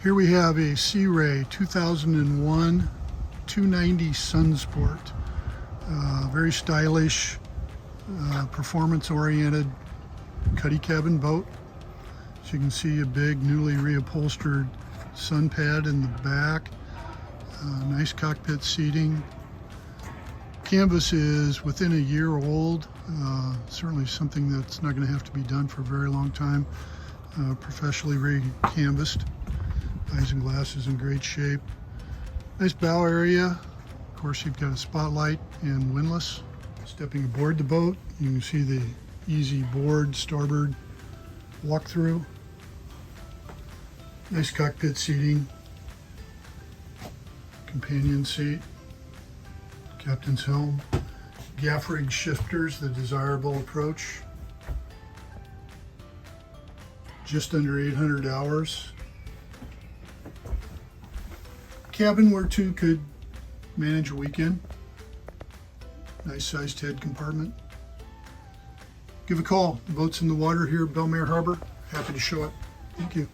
Here we have a Sea Ray 2001 290 Sunsport. Very stylish, performance-oriented cuddy cabin boat. As you can see, a big newly reupholstered sun pad in the back. Nice cockpit seating. Canvas is within a year old. Certainly something that's not going to have to be done for a very long time. Professionally re-canvassed. Eyes and glass is in great shape. Nice bow area. Of course, you've got a spotlight and windlass. Stepping aboard the boat, you can see the easy board, starboard walkthrough. Nice cockpit seating. Companion seat. Captain's helm. Gaff rig shifters, the desirable approach. Just under 800 hours. Cabin where two could manage a weekend. Nice sized head compartment. Give a call. The boat's in the water here at Belmare Harbor. Happy to show it. Thank you.